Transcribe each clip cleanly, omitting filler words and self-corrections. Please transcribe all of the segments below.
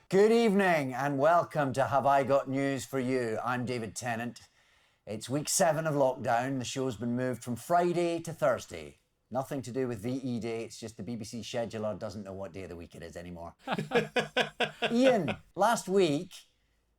Good evening and welcome to Have I Got News For You. I'm David Tennant. It's week 7 of lockdown. The show's been moved from Friday to Thursday. Nothing to do with VE Day, it's just the BBC scheduler doesn't know what day of the week it is anymore. Ian, last week,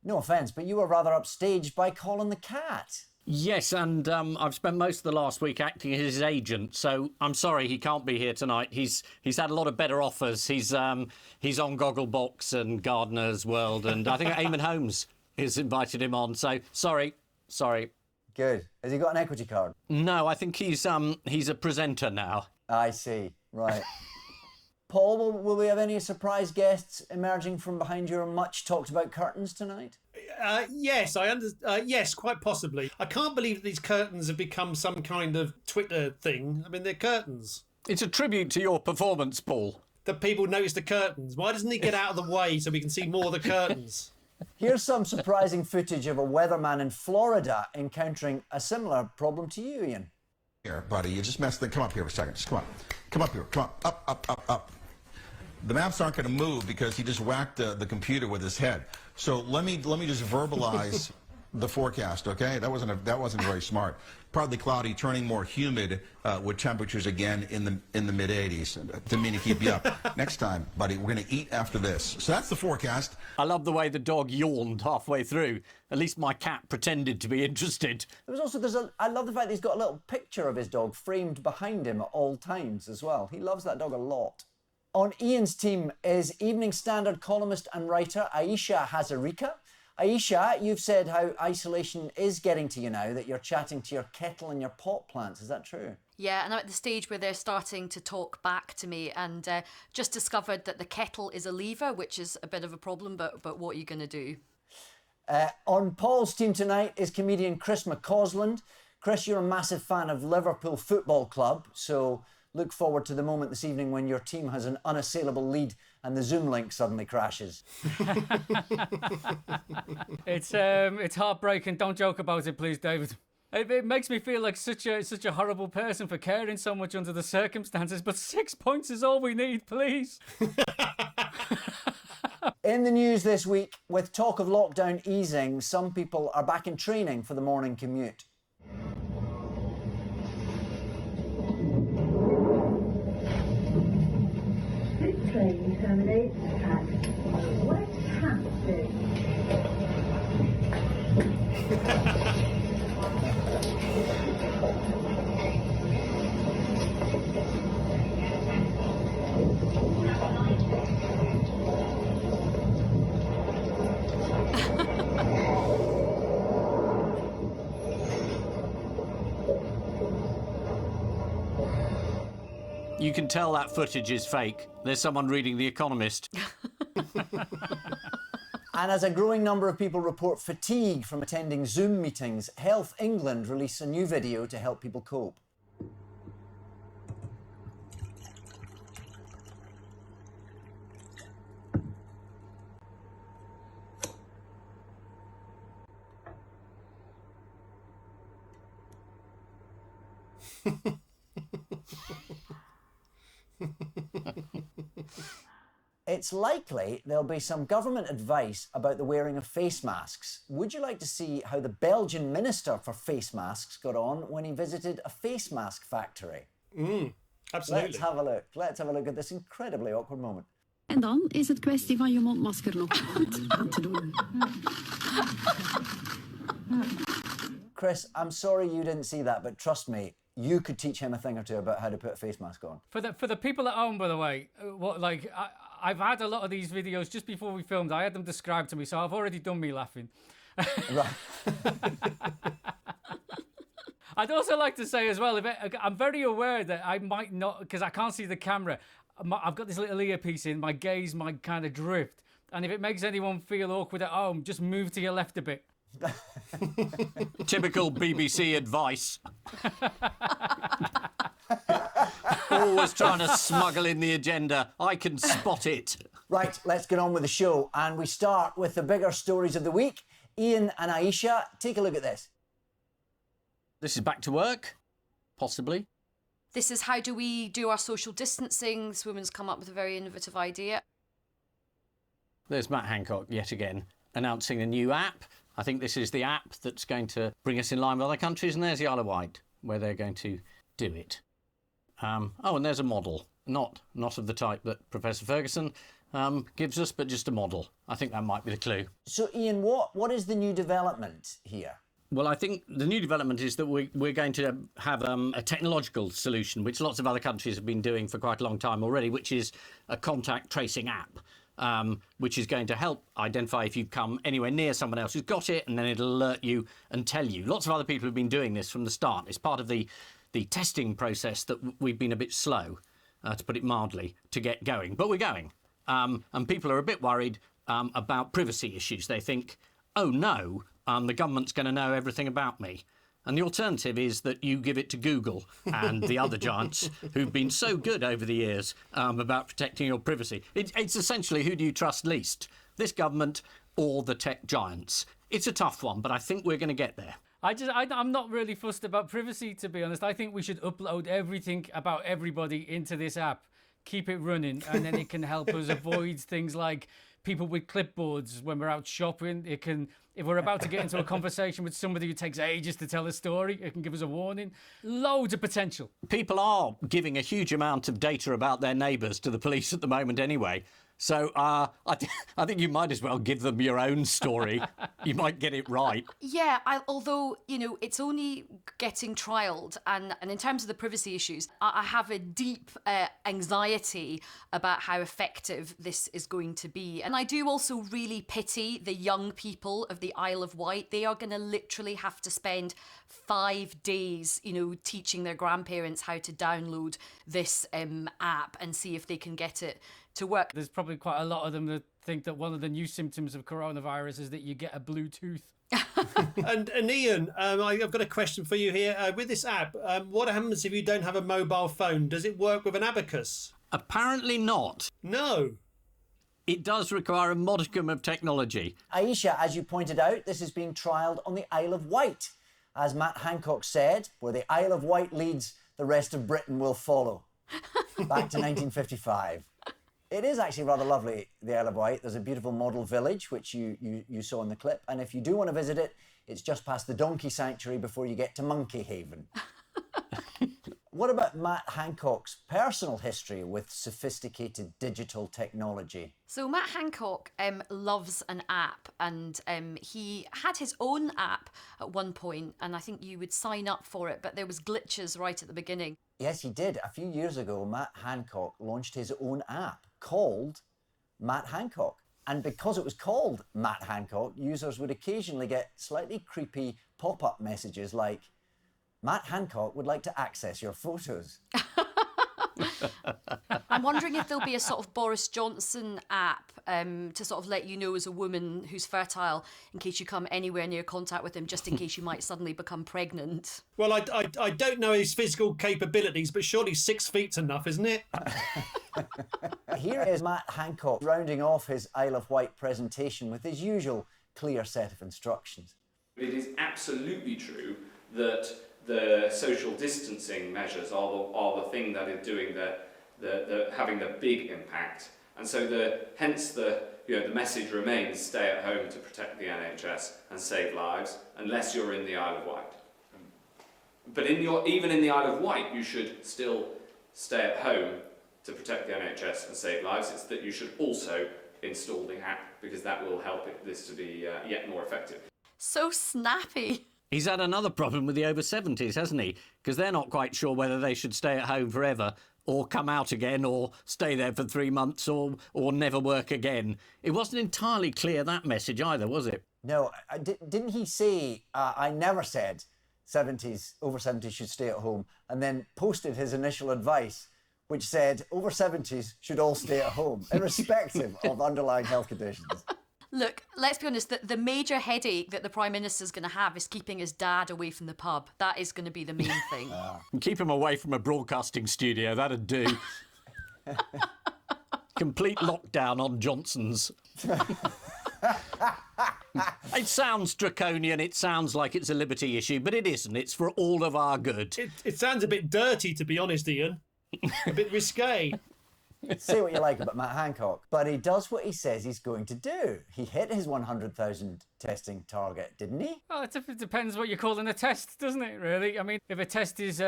no offence, but you were rather upstaged by Colin the Cat. Yes, and I've spent most of the last week acting as his agent, so I'm sorry he can't be here tonight. He's had a lot of better offers. He's on Gogglebox and Gardener's World, and I think Eamon Holmes has invited him on. So sorry. Good. Has he got an equity card? No, I think he's a presenter now. I see. Right. Paul, will we have any surprise guests emerging from behind your much talked about curtains tonight? Yes, yes, quite possibly. I can't believe that these curtains have become some kind of Twitter thing. I mean, they're curtains. It's a tribute to your performance, Paul. That people notice the curtains. Why doesn't he get out of the way so we can see more of the curtains? Here's some surprising footage of a weatherman in Florida encountering a similar problem to you, Ian. Here, buddy, you just messed. Come up here for a second. Just come on. Come up here. Come on. Up. The maps aren't going to move because he just whacked the computer with his head. So let me just verbalize the forecast, okay? That wasn't very smart. Partly cloudy, turning more humid with temperatures again in the mid 80s. Didn't mean to keep you up. Next time, buddy, we're going to eat after this. So that's the forecast. I love the way the dog yawned halfway through. At least my cat pretended to be interested. There was also, I love the fact that he's got a little picture of his dog framed behind him at all times as well. He loves that dog a lot. On Ian's team is Evening Standard columnist and writer Ayesha Hazarika. Ayesha, you've said how isolation is getting to you now, that you're chatting to your kettle and your pot plants. Is that true? Yeah, and I'm at the stage where they're starting to talk back to me, and just discovered that the kettle is a lever, which is a bit of a problem, but what are you going to do? On Paul's team tonight is comedian Chris McCausland. Chris, you're a massive fan of Liverpool Football Club, so look forward to the moment this evening when your team has an unassailable lead and the Zoom link suddenly crashes. It's heartbreaking. Don't joke about it, please, David. It makes me feel like such a horrible person for caring so much under the circumstances, but 6 points is all we need, please. In the news this week, with talk of lockdown easing, some people are back in training for the morning commute. This train terminates at West Hampstead. You can tell that footage is fake. There's someone reading The Economist. And as a growing number of people report fatigue from attending Zoom meetings, Health England released a new video to help people cope. It's likely there'll be some government advice about the wearing of face masks. Would you like to see how the Belgian Minister for Face Masks got on when he visited a face mask factory? Absolutely. Let's have a look. Let's have a look at this incredibly awkward moment. En dan is het kwestie van je mondmasker nog goed aan te doen. Chris, I'm sorry you didn't see that, but trust me, you could teach him a thing or two about how to put a face mask on. For the people at home, by the way, I've had a lot of these videos just before we filmed. I had them described to me, so I've already done me laughing. Right. I'd also like to say as well, I'm very aware that I might not, because I can't see the camera, I've got this little earpiece in, my gaze might kind of drift. And if it makes anyone feel awkward at home, just move to your left a bit. Typical BBC advice. Always trying to smuggle in the agenda. I can spot it. Right, let's get on with the show. And we start with the bigger stories of the week. Ian and Ayesha, take a look at this. This is back to work, possibly. This is how do we do our social distancing. This woman's come up with a very innovative idea. There's Matt Hancock yet again announcing a new app. I think this is the app that's going to bring us in line with other countries, and there's the Isle of Wight, where they're going to do it. And there's a model, not of the type that Professor Ferguson gives us, but just a model. I think that might be the clue. So, Ian, what is the new development here? Well, I think the new development is that we're going to have a technological solution, which lots of other countries have been doing for quite a long time already, which is a contact tracing app, which is going to help identify if you've come anywhere near someone else who's got it, and then it'll alert you and tell you. Lots of other people have been doing this from the start. It's part of the testing process that we've been a bit slow, to put it mildly, to get going. But we're going. And people are a bit worried about privacy issues. They think, oh no, the government's going to know everything about me. And the alternative is that you give it to Google and the other giants who've been so good over the years about protecting your privacy. It's essentially, who do you trust least? This government or the tech giants? It's a tough one, but I think we're going to get there. I'm not really fussed about privacy, to be honest. I think we should upload everything about everybody into this app, keep it running, and then it can help us avoid things like people with clipboards when we're out shopping. It can, if we're about to get into a conversation with somebody who takes ages to tell a story, it can give us a warning. Loads of potential. People are giving a huge amount of data about their neighbours to the police at the moment anyway. So I think you might as well give them your own story. You might get it right. Yeah, although, it's only getting trialled. And in terms of the privacy issues, I have a deep anxiety about how effective this is going to be. And I do also really pity the young people of the Isle of Wight. They are going to literally have to spend 5 days, teaching their grandparents how to download this app and see if they can get it to work. There's probably quite a lot of them that think that one of the new symptoms of coronavirus is that you get a Bluetooth. and Ian, I've got a question for you here. With this app, what happens if you don't have a mobile phone? Does it work with an abacus? Apparently not. No. It does require a modicum of technology. Aisha, as you pointed out, this is being trialled on the Isle of Wight. As Matt Hancock said, where the Isle of Wight leads, the rest of Britain will follow. Back to 1955. It is actually rather lovely, the Isle of Wight. There's a beautiful model village, which you saw in the clip. And if you do want to visit it, it's just past the Donkey Sanctuary before you get to Monkey Haven. What about Matt Hancock's personal history with sophisticated digital technology? So Matt Hancock loves an app, and he had his own app at one point, and I think you would sign up for it, but there was glitches right at the beginning. Yes, he did. A few years ago, Matt Hancock launched his own app called Matt Hancock. And because it was called Matt Hancock, users would occasionally get slightly creepy pop-up messages like, Matt Hancock would like to access your photos. I'm wondering if there'll be a sort of Boris Johnson app to sort of let you know as a woman who's fertile in case you come anywhere near contact with him, just in case you might suddenly become pregnant. Well, I don't know his physical capabilities, but surely 6 feet's enough, isn't it? Here is Matt Hancock rounding off his Isle of Wight presentation with his usual clear set of instructions. It is absolutely true that the social distancing measures are the thing that is doing the having the big impact, and so hence the message remains: stay at home to protect the NHS and save lives, unless you're in the Isle of Wight. But even in the Isle of Wight, you should still stay at home to protect the NHS and save lives. It's that you should also install the app, because that will help this to be yet more effective. So snappy. He's had another problem with the over 70s, hasn't he? Because they're not quite sure whether they should stay at home forever or come out again or stay there for 3 months or never work again. It wasn't entirely clear, that message either, was it? No, didn't he say, I never said over 70s should stay at home, and then posted his initial advice, which said over 70s should all stay at home, irrespective of underlying health conditions. Look, let's be honest, the major headache that the Prime Minister's going to have is keeping his dad away from the pub. That is going to be the main thing. Keep him away from a broadcasting studio, that'd do. Complete lockdown on Johnson's. It sounds draconian, it sounds like it's a liberty issue, but it isn't. It's for all of our good. It sounds a bit dirty, to be honest, Ian. A bit risque. Say what you like about Matt Hancock, but he does what he says he's going to do. He hit his 100,000 testing target, didn't he? Well, it depends what you're calling a test, doesn't it, really? I mean, if a test is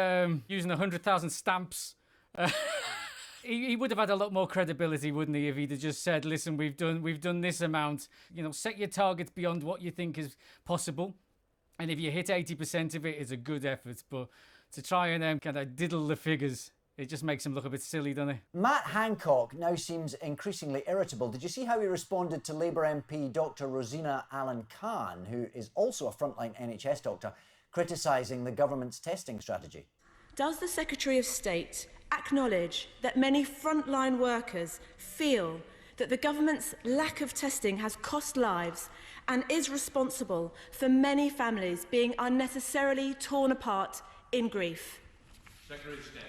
using 100,000 stamps, he would have had a lot more credibility, wouldn't he, if he'd have just said, listen, we've done this amount. You know, set your targets beyond what you think is possible. And if you hit 80% of it, it's a good effort. But to try and kind of diddle the figures, it just makes him look a bit silly, doesn't it? Matt Hancock now seems increasingly irritable. Did you see how he responded to Labour MP Dr Rosina Allen-Khan, who is also a frontline NHS doctor, criticising the government's testing strategy? Does the Secretary of State acknowledge that many frontline workers feel that the government's lack of testing has cost lives and is responsible for many families being unnecessarily torn apart in grief? Secretary of State.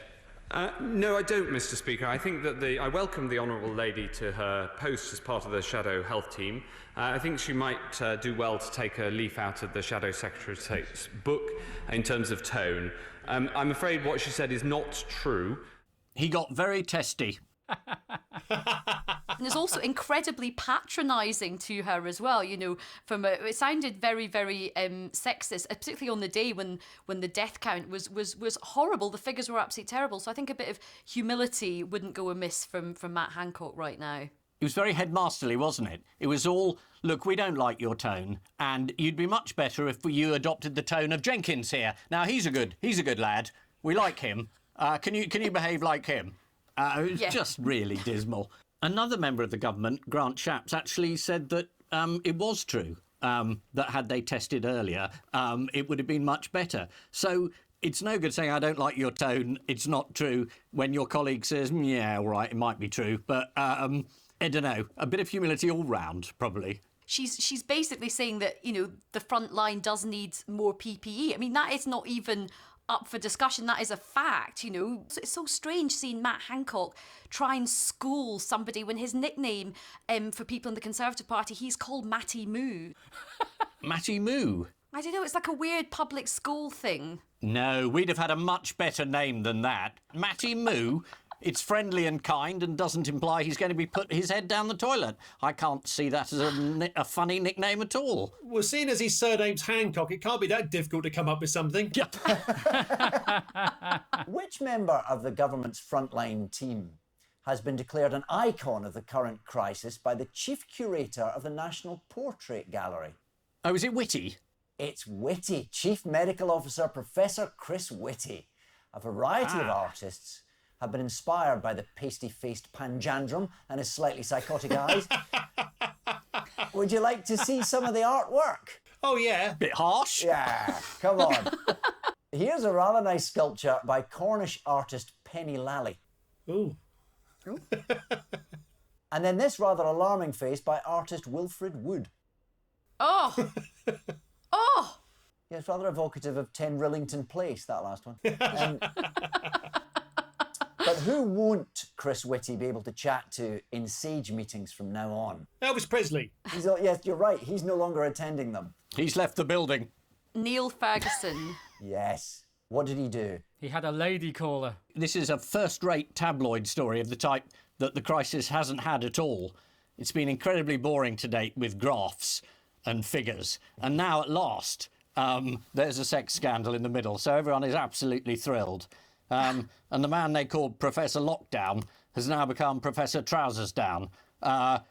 No, I don't, Mr. Speaker. I think that I welcome the Honourable Lady to her post as part of the Shadow Health team. I think she might do well to take a leaf out of the Shadow Secretary of State's book in terms of tone. I'm afraid what she said is not true. He got very testy. And it's also incredibly patronising to her as well. You know, it sounded very, very sexist, particularly on the day when the death count was horrible. The figures were absolutely terrible. So I think a bit of humility wouldn't go amiss from Matt Hancock right now. It was very headmasterly, wasn't it? It was all, look, we don't like your tone, and you'd be much better if you adopted the tone of Jenkins here. Now he's a good lad. We like him. Can you behave like him? It was just really dismal. Another member of the government, Grant Shapps, actually said that it was true, that had they tested earlier, it would have been much better. So it's no good saying, I don't like your tone, it's not true, when your colleague says, yeah, all right, it might be true. But I don't know, a bit of humility all round, probably. She's basically saying that, you know, the front line does need more PPE. I mean, that is not even up for discussion. That is a fact, you know. It's so strange seeing Matt Hancock try and school somebody when his nickname for people in the Conservative Party, he's called Matty Moo. Matty Moo? I don't know, it's like a weird public school thing. No, we'd have had a much better name than that. Matty Moo? It's friendly and kind and doesn't imply he's going to be put his head down the toilet. I can't see that as a funny nickname at all. Well, seeing as his surname's Hancock, it can't be that difficult to come up with something. Which member of the government's frontline team has been declared an icon of the current crisis by the chief curator of the National Portrait Gallery? Oh, is it Whitty? It's Whitty. Chief Medical Officer Professor Chris Whitty. A variety of artists have been inspired by the pasty-faced Panjandrum and his slightly psychotic eyes. Would you like to see some of the artwork? Oh, yeah. Bit harsh. Yeah, come on. Here's a rather nice sculpture by Cornish artist Penny Lally. Ooh. And then this rather alarming face by artist Wilfred Wood. Oh! Oh! Yeah, it's rather evocative of 10 Rillington Place, that last one. But who won't Chris Whitty be able to chat to in SAGE meetings from now on? Elvis Presley. Yes, you're right. He's no longer attending them. He's left the building. Neil Ferguson. Yes. What did he do? He had a lady caller. This is a first-rate tabloid story of the type that the crisis hasn't had at all. It's been incredibly boring to date with graphs and figures. And now, at last, there's a sex scandal in the middle, so everyone is absolutely thrilled. And the man they called Professor Lockdown has now become Professor Trousers Down,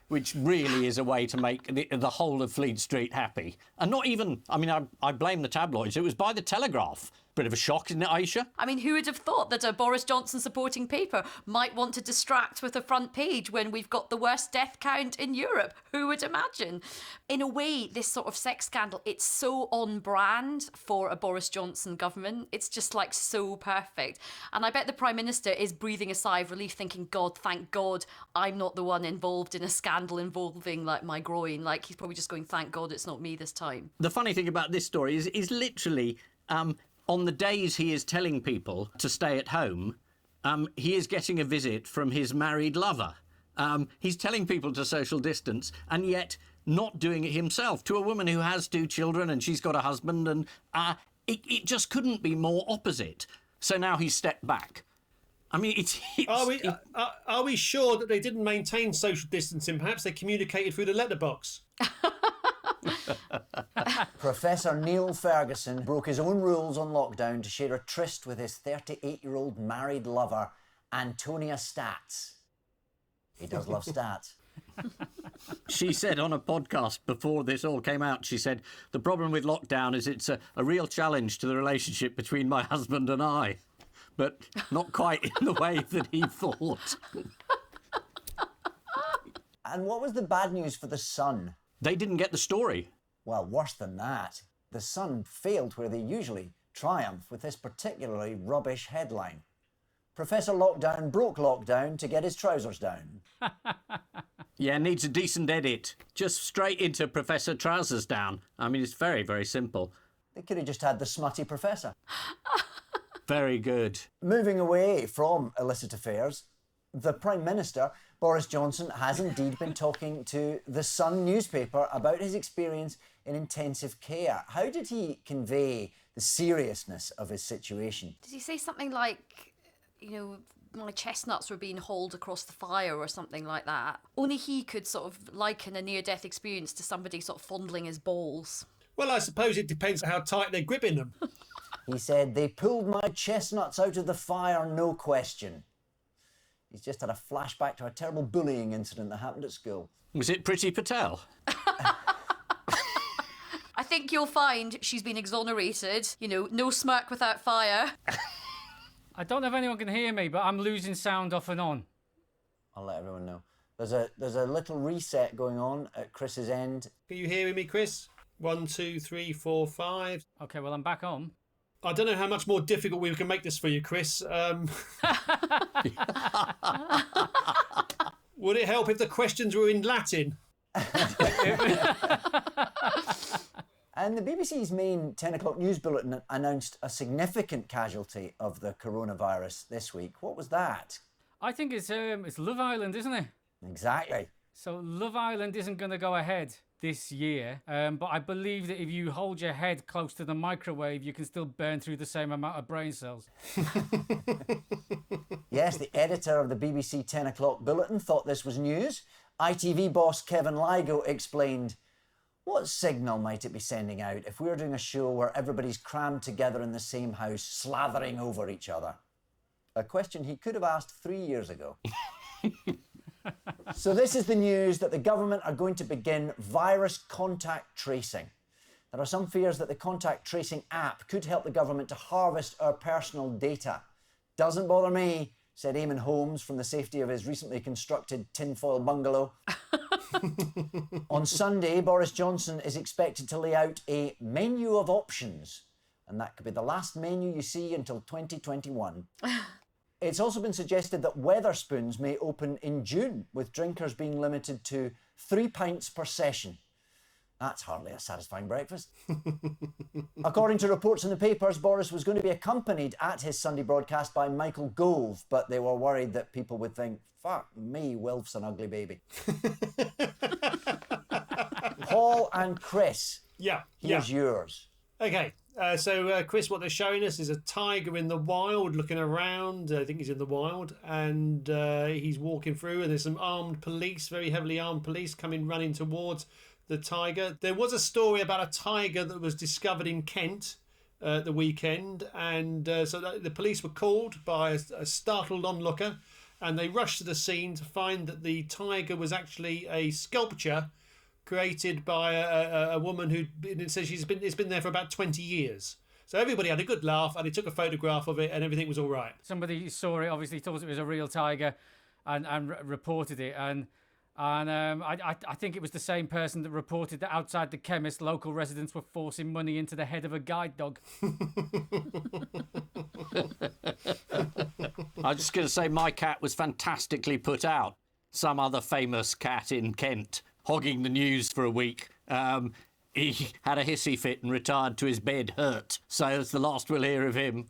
which really is a way to make the whole of Fleet Street happy. And not even, I mean, I blame the tabloids. It was by the Telegraph. Bit of a shock, isn't it, Aisha? I mean, who would have thought that a Boris Johnson supporting paper might want to distract with a front page when we've got the worst death count in Europe? Who would imagine? In a way, this sort of sex scandal, it's so on brand for a Boris Johnson government. It's just like so perfect. And I bet the Prime Minister is breathing a sigh of relief thinking, God, thank God I'm not the one involved in a scandal involving like my groin. Like he's probably just going, thank God it's not me this time. The funny thing about this story is literally... on the days he is telling people to stay at home, he is getting a visit from his married lover. He's telling people to social distance and yet not doing it himself to a woman who has 2 children and she's got a husband, and it just couldn't be more opposite. So now he's stepped back. I mean, Are we sure that they didn't maintain social distancing? Perhaps they communicated through the letterbox. Professor Neil Ferguson broke his own rules on lockdown to share a tryst with his 38-year-old married lover, Antonia Stats. He does love stats. She said on a podcast before this all came out, she said, the problem with lockdown is it's a real challenge to the relationship between my husband and I, but not quite in the way that he thought. And what was the bad news for The Sun? They didn't get the story. Well, worse than that. The Sun failed where they usually triumph with this particularly rubbish headline. Professor Lockdown broke lockdown to get his trousers down. Yeah, needs a decent edit. Just straight into Professor Trousers Down. I mean, it's very, very simple. They could have just had the smutty professor. Very good. Moving away from illicit affairs, the Prime Minister, Boris Johnson, has indeed been talking to The Sun newspaper about his experience in intensive care. How did he convey the seriousness of his situation? Did he say something like, you know, my chestnuts were being hauled across the fire or something like that? Only he could sort of liken a near-death experience to somebody sort of fondling his balls. Well, I suppose it depends how tight they're gripping them. He said, they pulled my chestnuts out of the fire, no question. He's just had a flashback to a terrible bullying incident that happened at school. Was it Priti Patel? I think you'll find she's been exonerated. You know, no smoke without fire. I don't know if anyone can hear me, but I'm losing sound off and on. I'll let everyone know. There's a little reset going on at Chris's end. Are you hearing me, Chris? 1, 2, 3, 4, 5. Okay, well, I'm back on. I don't know how much more difficult we can make this for you, Chris. Would it help if the questions were in Latin? And the BBC's main 10 o'clock news bulletin announced a significant casualty of the coronavirus this week. What was that? I think it's Love Island, isn't it? Exactly. So Love Island isn't going to go ahead this year, but I believe that if you hold your head close to the microwave, you can still burn through the same amount of brain cells. Yes, the editor of the BBC 10 o'clock bulletin thought this was news. ITV boss Kevin Lygo explained, what signal might it be sending out if we're doing a show where everybody's crammed together in the same house, slathering over each other? A question he could have asked 3 years ago. So this is the news that the government are going to begin virus contact tracing. There are some fears that the contact tracing app could help the government to harvest our personal data. Doesn't bother me, said Eamon Holmes from the safety of his recently constructed tinfoil bungalow. On Sunday, Boris Johnson is expected to lay out a menu of options, and that could be the last menu you see until 2021. It's also been suggested that Wetherspoons may open in June, with drinkers being limited to 3 pints per session. That's hardly a satisfying breakfast. According to reports in the papers, Boris was going to be accompanied at his Sunday broadcast by Michael Gove, but they were worried that people would think, fuck me, Wilf's an ugly baby. Paul and Chris, here's yours. Okay, so Chris, what they're showing us is a tiger in the wild looking around. I think he's in the wild, and he's walking through, and there's some armed police, very heavily armed police, running towards the tiger. There was a story about a tiger that was discovered in Kent the weekend, and so the police were called by a startled onlooker, and they rushed to the scene to find that the tiger was actually a sculpture created by a woman who says it's been there for about 20 years. So everybody had a good laugh, and they took a photograph of it, and everything was all right. Somebody saw it, obviously thought it was a real tiger, and reported it. And I think it was the same person that reported that outside the chemist, local residents were forcing money into the head of a guide dog. I was just going to say my cat was fantastically put out. Some other famous cat in Kent hogging the news for a week. He had a hissy fit and retired to his bed hurt. So that's the last we'll hear of him.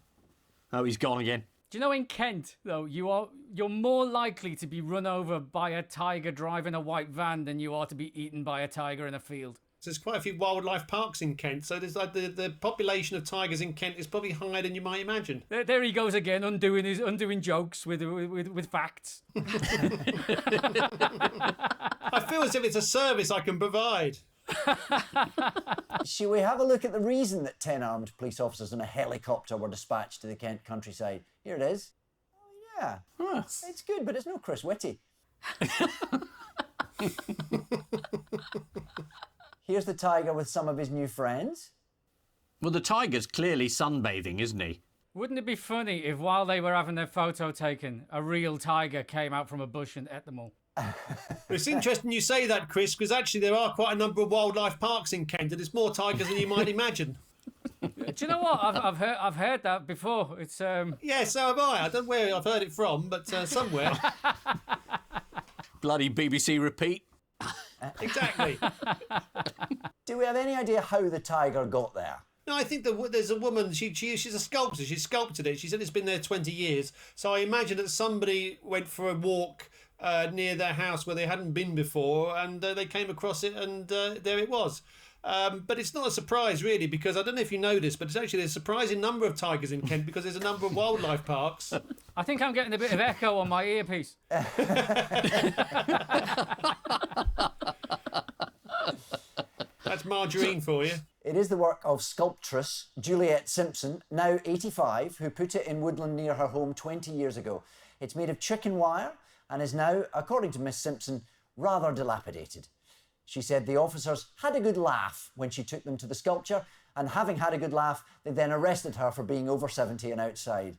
Oh, he's gone again. Do you know in Kent, though, you're more likely to be run over by a tiger driving a white van than you are to be eaten by a tiger in a field? There's quite a few wildlife parks in Kent, so there's like the population of tigers in Kent is probably higher than you might imagine. There he goes again, undoing jokes with facts. I feel as if it's a service I can provide. Shall we have a look at the reason that 10 armed police officers in a helicopter were dispatched to the Kent countryside? Here it is. Oh, yeah. It's good, but it's no Chris Whitty. Here's the tiger with some of his new friends. Well, the tiger's clearly sunbathing, isn't he? Wouldn't it be funny if while they were having their photo taken, a real tiger came out from a bush and ate them all? It's interesting you say that, Chris, because actually there are quite a number of wildlife parks in Kent, and there's more tigers than you might imagine. Do you know what? I've heard that before. It's Yeah, so have I. I don't know where I've heard it from, but somewhere. Bloody BBC repeat. Exactly. Do we have any idea how the tiger got there? No, I think there's a woman, she's a sculptor, she sculpted it. She said it's been there 20 years. So I imagine that somebody went for a walk near their house where they hadn't been before, and they came across it, and there it was. But it's not a surprise, really, because I don't know if you know this, but it's actually a surprising number of tigers in Kent because there's a number of wildlife parks. I think I'm getting a bit of echo on my earpiece. That's margarine for you. It is the work of sculptress Juliet Simpson, now 85, who put it in Woodland near her home 20 years ago. It's made of chicken wire and is now, according to Miss Simpson, rather dilapidated. She said the officers had a good laugh when she took them to the sculpture, and having had a good laugh, they then arrested her for being over 70 and outside.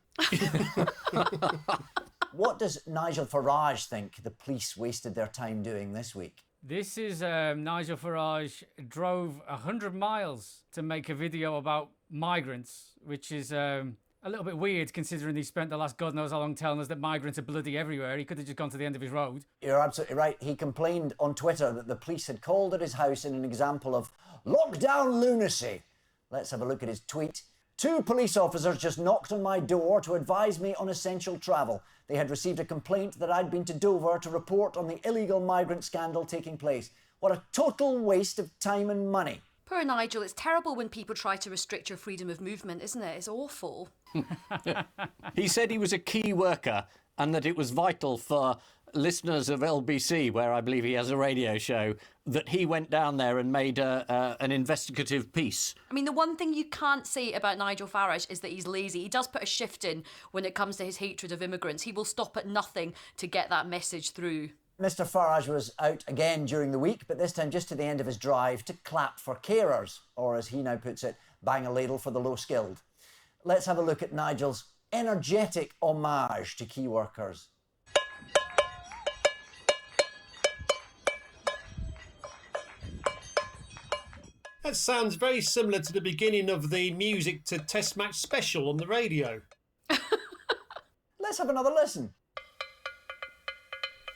What does Nigel Farage think the police wasted their time doing this week? This is Nigel Farage drove 100 miles to make a video about migrants, which is a little bit weird considering he spent the last God knows how long telling us that migrants are bloody everywhere. He could have just gone to the end of his road. You're absolutely right. He complained on Twitter that the police had called at his house in an example of lockdown lunacy. Let's have a look at his tweet. 2 police officers just knocked on my door to advise me on essential travel. They had received a complaint that I'd been to Dover to report on the illegal migrant scandal taking place. What a total waste of time and money. Poor Nigel, it's terrible when people try to restrict your freedom of movement, isn't it? It's awful. He said he was a key worker and that it was vital for listeners of LBC, where I believe he has a radio show, that he went down there and made an investigative piece. I mean, the one thing you can't say about Nigel Farage is that he's lazy. He does put a shift in when it comes to his hatred of immigrants. He will stop at nothing to get that message through. Mr Farage was out again during the week, but this time just to the end of his drive to clap for carers, or as he now puts it, bang a ladle for the low-skilled. Let's have a look at Nigel's energetic homage to key workers. That sounds very similar to the beginning of the music to Test Match Special on the radio. Let's have another listen.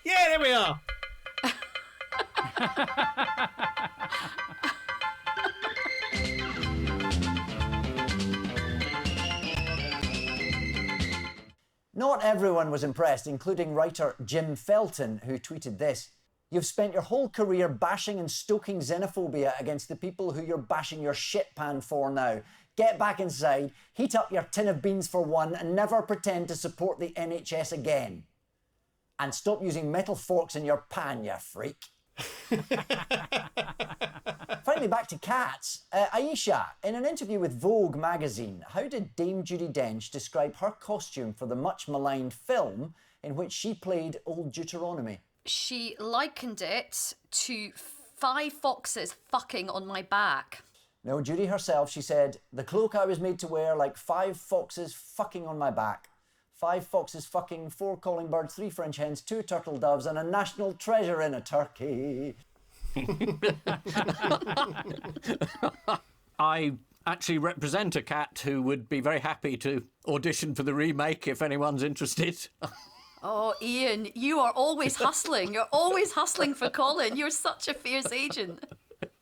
Yeah, there we are. Not everyone was impressed, including writer Jim Felton, who tweeted this. You've spent your whole career bashing and stoking xenophobia against the people who you're bashing your shit pan for now. Get back inside, heat up your tin of beans for one, and never pretend to support the NHS again. And stop using metal forks in your pan, you freak. Finally, back to cats. Aisha, in an interview with Vogue magazine, how did Dame Judi Dench describe her costume for the much maligned film in which she played Old Deuteronomy? She likened it to 5 foxes fucking on my back. No, Judy herself, she said, the cloak I was made to wear like 5 foxes fucking on my back. 5 foxes fucking, 4 calling birds, 3 French hens, 2 turtle doves, and a national treasure in a turkey. I actually represent a cat who would be very happy to audition for the remake if anyone's interested. Oh, Ian, you are always hustling. You're always hustling for Colin. You're such a fierce agent.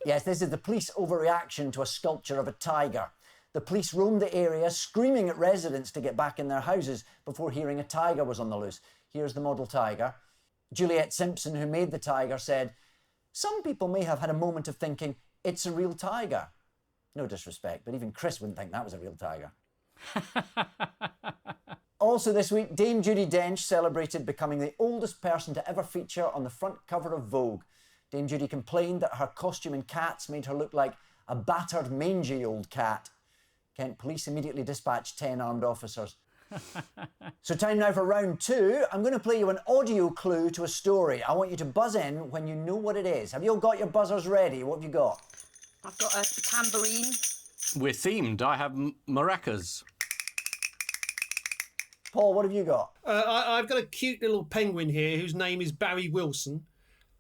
Yes, this is the police overreaction to a sculpture of a tiger. The police roamed the area, screaming at residents to get back in their houses before hearing a tiger was on the loose. Here's the model tiger. Juliet Simpson, who made the tiger, said, some people may have had a moment of thinking, it's a real tiger. No disrespect, but even Chris wouldn't think that was a real tiger. Also this week, Dame Judi Dench celebrated becoming the oldest person to ever feature on the front cover of Vogue. Dame Judi complained that her costume in Cats made her look like a battered, mangy old cat. Kent Police immediately dispatched 10 armed officers. So time now for round 2. I'm going to play you an audio clue to a story. I want you to buzz in when you know what it is. Have you all got your buzzers ready? What have you got? I've got a tambourine. We're themed. I have maracas. Paul, what have you got? I've got a cute little penguin here whose name is Barry Wilson.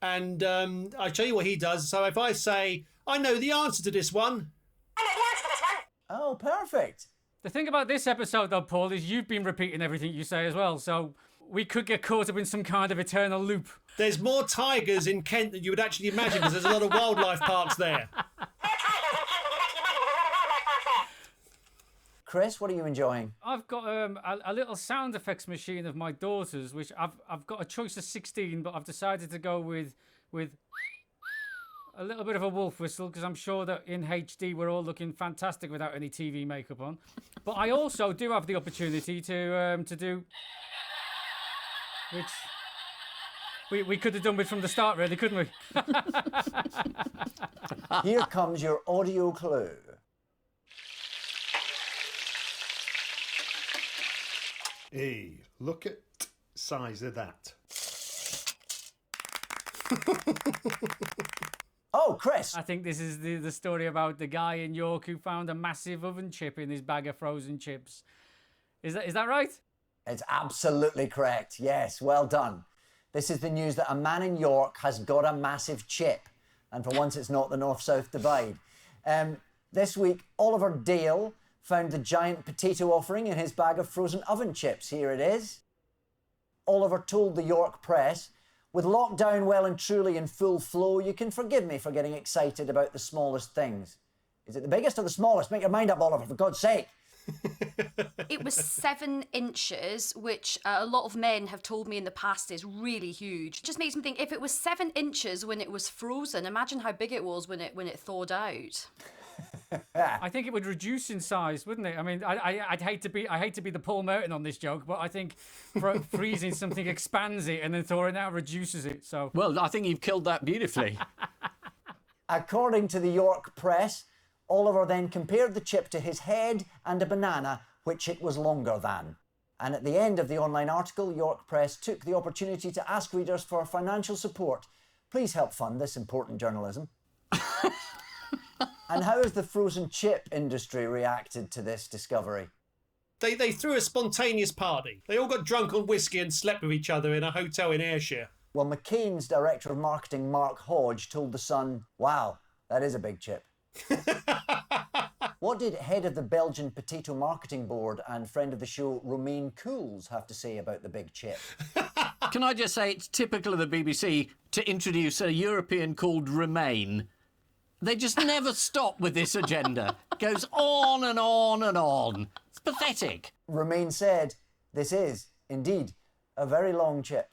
And I'll tell you what he does. So if I say, I know the answer to this one. Oh, perfect. The thing about this episode, though, Paul, is you've been repeating everything you say as well, so we could get caught up in some kind of eternal loop. There's more tigers in Kent than you would actually imagine, because there's a lot of wildlife parks there. Chris, what are you enjoying? I've got a little sound effects machine of my daughter's, which I've got a choice of 16, but I've decided to go with a little bit of a wolf whistle, because I'm sure that in HD we're all looking fantastic without any TV makeup on. But I also do have the opportunity to do, which we could have done with from the start, really, couldn't we? Here comes your audio clue. Hey, look at size of that. Oh, Chris. I think this is the story about the guy in York who found a massive oven chip in his bag of frozen chips. Is that right? It's absolutely correct. Yes, well done. This is the news that a man in York has got a massive chip. And for once, it's not the North-South divide. This week, Oliver Dale found the giant potato offering in his bag of frozen oven chips. Here it is. Oliver told the York Press, "With lockdown well and truly in full flow, you can forgive me for getting excited about the smallest things." Is it the biggest or the smallest? Make your mind up, Oliver, for God's sake. It was 7 inches, which a lot of men have told me in the past is really huge. It just makes me think, if it was 7 inches when it was frozen, imagine how big it was when it thawed out. I think it would reduce in size, wouldn't it? I mean, I hate to be the Paul Merton on this joke, but I think freezing something expands it and then thawing out reduces it. So Well, I think you've killed that beautifully. According to the York Press, Oliver then compared the chip to his head and a banana, which it was longer than. And at the end of the online article, York Press took the opportunity to ask readers for financial support. Please help fund this important journalism. And how has the frozen chip industry reacted to this discovery? They threw a spontaneous party. They all got drunk on whiskey and slept with each other in a hotel in Ayrshire. Well, McCain's director of marketing, Mark Hodge, told The Sun, "Wow, that is a big chip." What did head of the Belgian Potato Marketing Board and friend of the show, Romain Cools, have to say about the big chip? Can I just say it's typical of the BBC to introduce a European called Remain. They just never stop with this agenda. It goes on and on and on. It's pathetic. Romain said, "This is, indeed, a very long chip."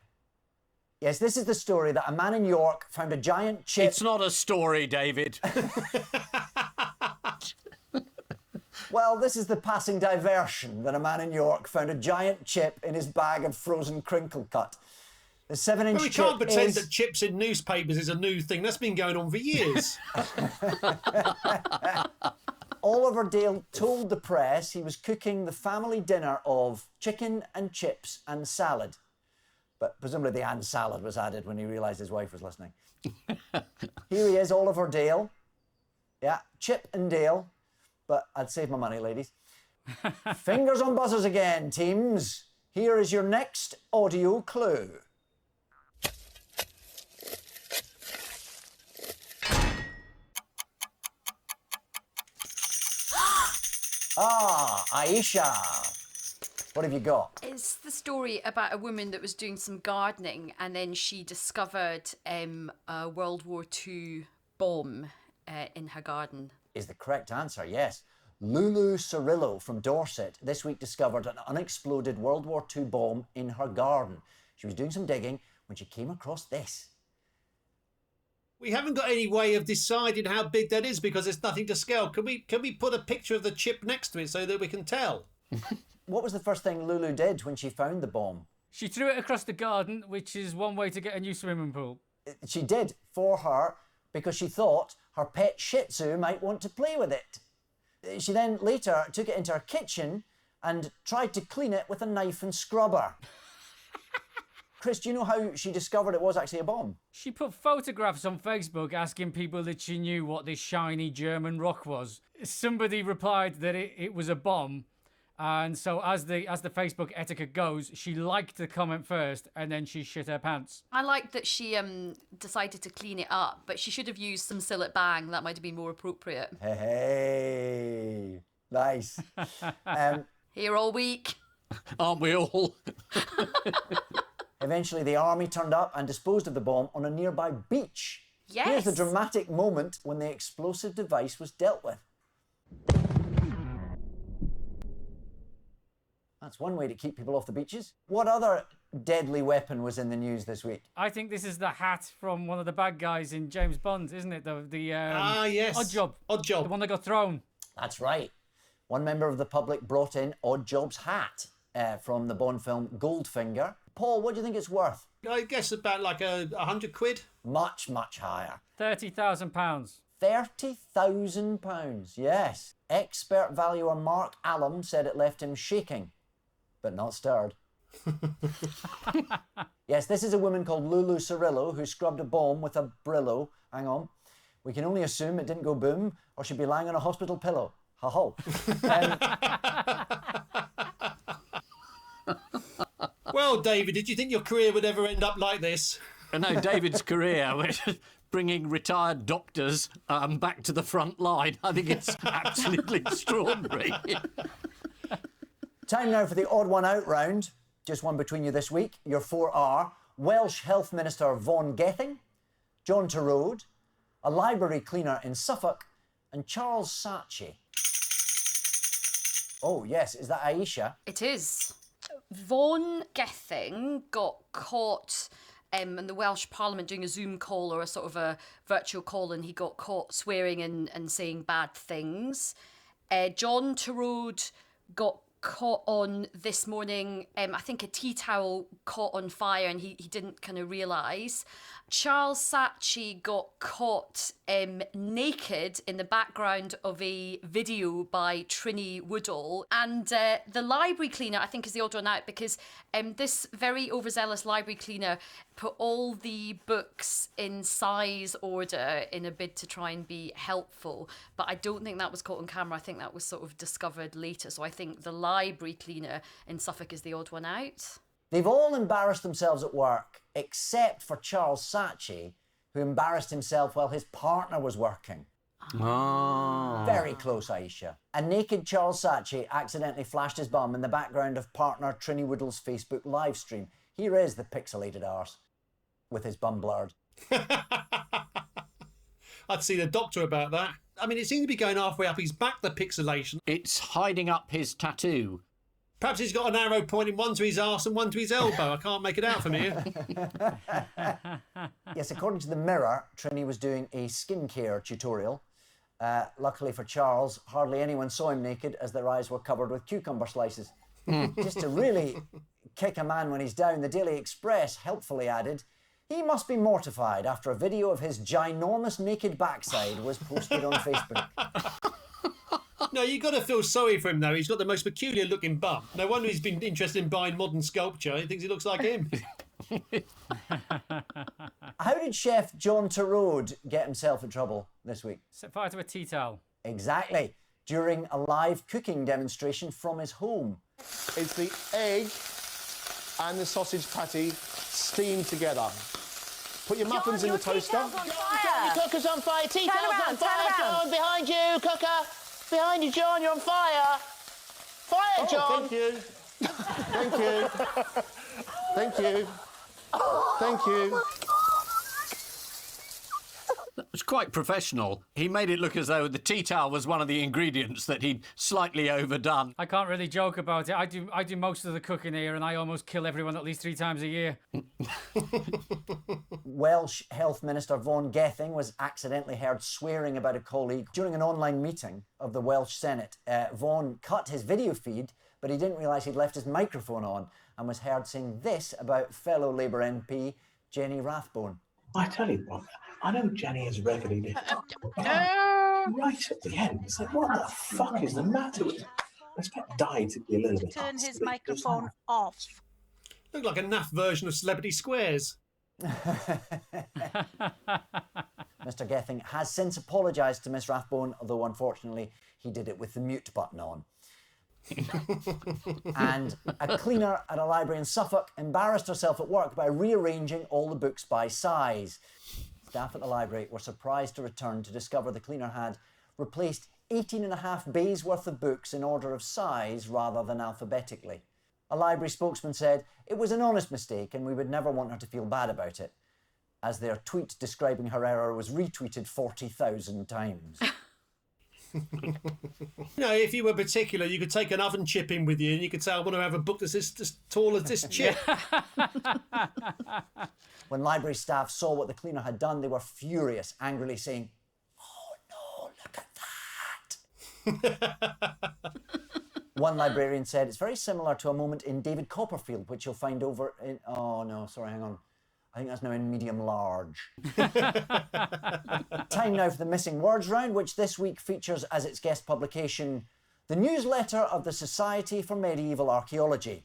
Yes, this is the story that a man in York found a giant chip... It's not a story, David. Well, this is the passing diversion that a man in York found a giant chip in his bag of frozen crinkle cut. The 7-inch Well, we chip can't pretend is... that chips in newspapers is a new thing. That's been going on for years. Oliver Dale told the press he was cooking the family dinner of chicken and chips and salad. But presumably the and salad was added when he realised his wife was listening. Here he is, Oliver Dale. Yeah, Chip and Dale. But I'd save my money, ladies. Fingers on buzzers again, teams. Here is your next audio clue. Aisha. What have you got? It's the story about a woman that was doing some gardening and then she discovered a World War II bomb in her garden. Is the correct answer, yes. Lulu Cirillo from Dorset this week discovered an unexploded World War II bomb in her garden. She was doing some digging when she came across this. We haven't got any way of deciding how big that is because there's nothing to scale. Can we put a picture of the chip next to it so that we can tell? What was the first thing Lulu did when she found the bomb? She threw it across the garden, which is one way to get a new swimming pool. She did, for her, because she thought her pet Shih Tzu might want to play with it. She then later took it into her kitchen and tried to clean it with a knife and scrubber. Chris, do you know how she discovered it was actually a bomb? She put photographs on Facebook asking people that she knew what this shiny German rock was. Somebody replied that it was a bomb. And so as the Facebook etiquette goes, she liked the comment first and then she shit her pants. I like that she decided to clean it up, but she should have used some Sillet Bang. That might have been more appropriate. Hey, nice. Here all week. Aren't we all? Eventually, the army turned up and disposed of the bomb on a nearby beach. Yes. Here's the dramatic moment when the explosive device was dealt with. That's one way to keep people off the beaches. What other deadly weapon was in the news this week? I think this is the hat from one of the bad guys in James Bond, isn't it? Yes. Odd Job. Odd Job. The one that got thrown. That's right. One member of the public brought in Odd Job's hat from the Bond film Goldfinger. Paul, what do you think it's worth? I guess about like £100. Much, much higher. £30,000. £30,000, yes. Expert valuer Mark Allam said it left him shaking, but not stirred. Yes, this is a woman called Lulu Cirillo who scrubbed a bomb with a Brillo. Hang on. We can only assume it didn't go boom or she'd be lying on a hospital pillow. Ha-ho. Well, David, did you think your career would ever end up like this? No, David's career, bringing retired doctors back to the front line. I think it's absolutely extraordinary. Time now for the odd one out round. Just one between you this week. Your four are Welsh Health Minister Vaughan Gething, John Torode, a library cleaner in Suffolk, and Charles Saatchi. Oh, yes. Is that Aisha? It is. Vaughan Gething got caught in the Welsh Parliament doing a Zoom call or a sort of a virtual call, and he got caught swearing and saying bad things. John Torode got caught on this morning, I think a tea towel caught on fire and he didn't kind of realise. Charles Saatchi got caught naked in the background of a video by Trinny Woodall. And the library cleaner, I think, is the odd one out because this very overzealous library cleaner put all the books in size order in a bid to try and be helpful. But I don't think that was caught on camera. I think that was sort of discovered later. So I think the library cleaner in Suffolk is the odd one out. They've all embarrassed themselves at work, except for Charles Saatchi, who embarrassed himself while his partner was working. Oh. Very close, Aisha. A naked Charles Saatchi accidentally flashed his bum in the background of partner Trinny Woodall's Facebook live stream. Here is the pixelated arse, with his bum blurred. I'd see the doctor about that. I mean, it seems to be going halfway up his back, the pixelation. It's hiding up his tattoo. Perhaps he's got an arrow pointing one to his arse and one to his elbow. I can't make it out from here. Yes, according to the Mirror, Trinny was doing a skincare tutorial. Luckily for Charles, hardly anyone saw him naked as their eyes were covered with cucumber slices. Just to really kick a man when he's down, the Daily Express helpfully added, he must be mortified after a video of his ginormous naked backside was posted on Facebook. No, you've got to feel sorry for him, though. He's got the most peculiar looking bum. No wonder he's been interested in buying modern sculpture. He thinks he looks like him. How did Chef John Torode get himself in trouble this week? Set fire to a tea towel. Exactly. During a live cooking demonstration from his home. It's the egg and the sausage patty steamed together. Put your muffins in the toaster. Your cooker's on fire. Tea towel's on fire, John. Behind you, cooker. Behind you, John. You're on fire. Fire, John. Thank you. Thank you. Thank you. Thank you. That was quite professional. He made it look as though the tea towel was one of the ingredients that he'd slightly overdone. I can't really joke about it. I do most of the cooking here and I almost kill everyone at least 3 times a year. Welsh Health Minister Vaughan Gething was accidentally heard swearing about a colleague during an online meeting of the Welsh Senate. Vaughan cut his video feed, but he didn't realise he'd left his microphone on and was heard saying this about fellow Labour MP Jenny Rathbone. I tell you what, I know Jenny is regularly right at the end. It's like, what the fuck is the matter with him? I expect Di to be a little bit. Turn his microphone off. Look like a naff version of Celebrity Squares. Mr. Gething has since apologised to Miss Rathbone, although unfortunately he did it with the mute button on. And a cleaner at a library in Suffolk embarrassed herself at work by rearranging all the books by size. Staff at the library were surprised to return to discover the cleaner had replaced 18.5 bays worth of books in order of size rather than alphabetically. A library spokesman said it was an honest mistake and we would never want her to feel bad about it, as their tweet describing her error was retweeted 40,000 times. If you were particular, you could take an oven chip in with you and you could say, I want to have a book that's as tall as this chip. When library staff saw what the cleaner had done, they were furious, angrily saying, "Oh no, look at that!" One librarian said it's very similar to a moment in David Copperfield, which you'll find over in... Oh no, sorry, hang on. I think that's now in medium large. Time now for the Missing Words round, which this week features as its guest publication the newsletter of the Society for Medieval Archaeology,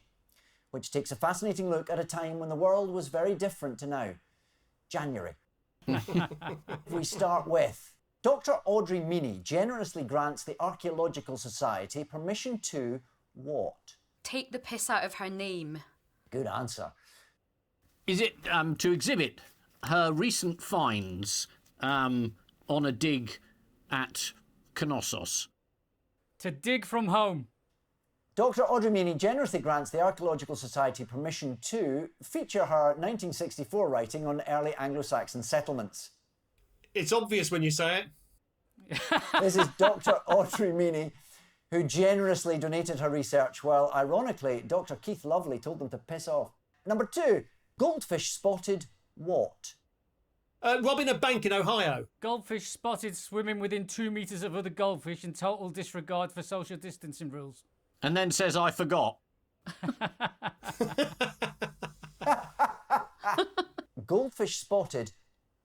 which takes a fascinating look at a time when the world was very different to now. January. We start with Dr. Audrey Meany generously grants the Archaeological Society permission to what? Take the piss out of her name. Good answer. Is it to exhibit her recent finds on a dig at Knossos? To dig from home. Dr. Audrey Meany generously grants the Archaeological Society permission to feature her 1964 writing on early Anglo-Saxon settlements. It's obvious when you say it. This is Dr. Audrey Meany, who generously donated her research, while ironically Dr. Keith Lovely told them to piss off. Number 2, goldfish spotted what? Robbing a bank in Ohio. Goldfish spotted swimming within 2 metres of other goldfish in total disregard for social distancing rules. And then says, I forgot. Goldfish spotted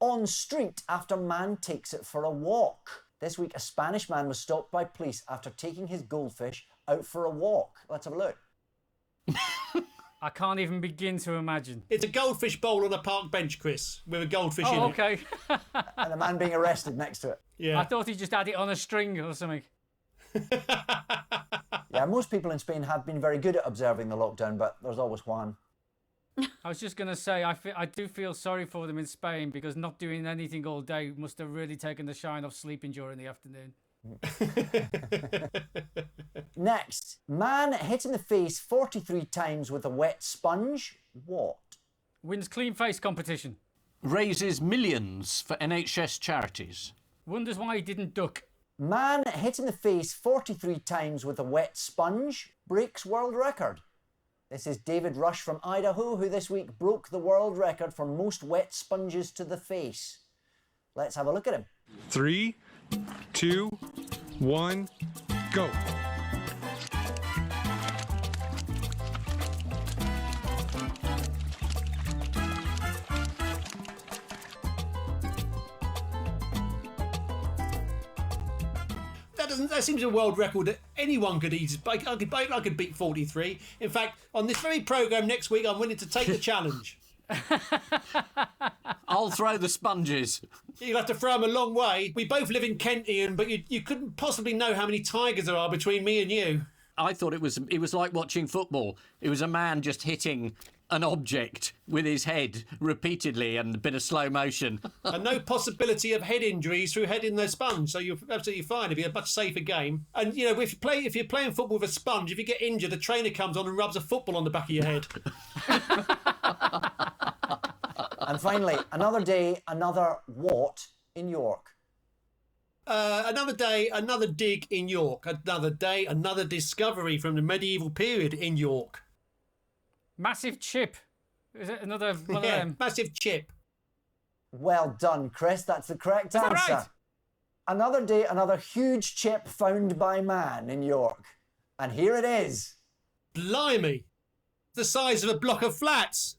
on street after man takes it for a walk. This week, a Spanish man was stopped by police after taking his goldfish out for a walk. Let's have a look. I can't even begin to imagine. It's a goldfish bowl on a park bench, Chris, with a goldfish in it. Oh, okay. And a man being arrested next to it. Yeah. I thought he just had it on a string or something. Yeah, most people in Spain have been very good at observing the lockdown, but there's always one. I was just going to say, I do feel sorry for them in Spain because not doing anything all day must have really taken the shine off sleeping during the afternoon. Next, man hit in the face 43 times with a wet sponge. What? Wins clean face competition. Raises millions for NHS charities. Wonders why he didn't duck. Man hit in the face 43 times with a wet sponge. Breaks world record. This is David Rush from Idaho, who this week broke the world record for most wet sponges to the face. Let's have a look at him. 3, 2, 1, go. That seems a world record that anyone could eat. I could beat 43. In fact, on this very programme next week, I'm willing to take the challenge. I'll throw the sponges. You'll have to throw them a long way. We both live in Kent, Ian, but you couldn't possibly know how many tigers there are between me and you. I thought it was like watching football. It was a man just hitting an object with his head repeatedly and a bit of slow motion. And no possibility of head injuries through heading the sponge, so you're absolutely fine. It'd be a much safer game. And you know, if you're playing football with a sponge, if you get injured, the trainer comes on and rubs a football on the back of your head. And finally, another day, another what in York? Another day, another dig in York. Another day, another discovery from the medieval period in York. Massive chip. Is it another one of them? Massive chip. Well done, Chris. That's the correct that answer. right? Another day, another huge chip found by man in York. And here it is. Blimey. The size of a block of flats.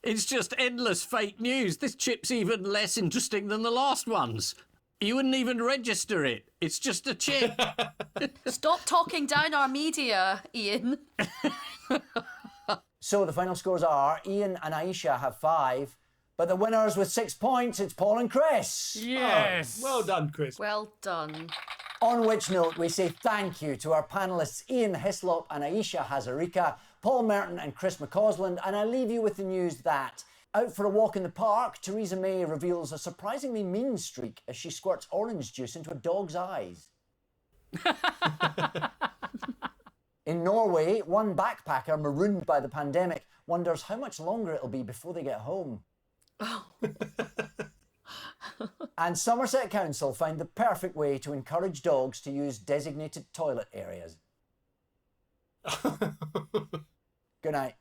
It's just endless fake news. This chip's even less interesting than the last ones. You wouldn't even register it. It's just a chip. Stop talking down our media, Ian. So the final scores are Ian and Aisha have 5, but the winners with 6 points, it's Paul and Chris. Yes. Oh, well done, Chris. Well done. On which note, we say thank you to our panellists Ian Hislop and Aisha Hazarika, Paul Merton and Chris McCausland, and I leave you with the news that out for a walk in the park, Theresa May reveals a surprisingly mean streak as she squirts orange juice into a dog's eyes. In Norway, one backpacker marooned by the pandemic wonders how much longer it'll be before they get home. And Somerset Council find the perfect way to encourage dogs to use designated toilet areas. Good night.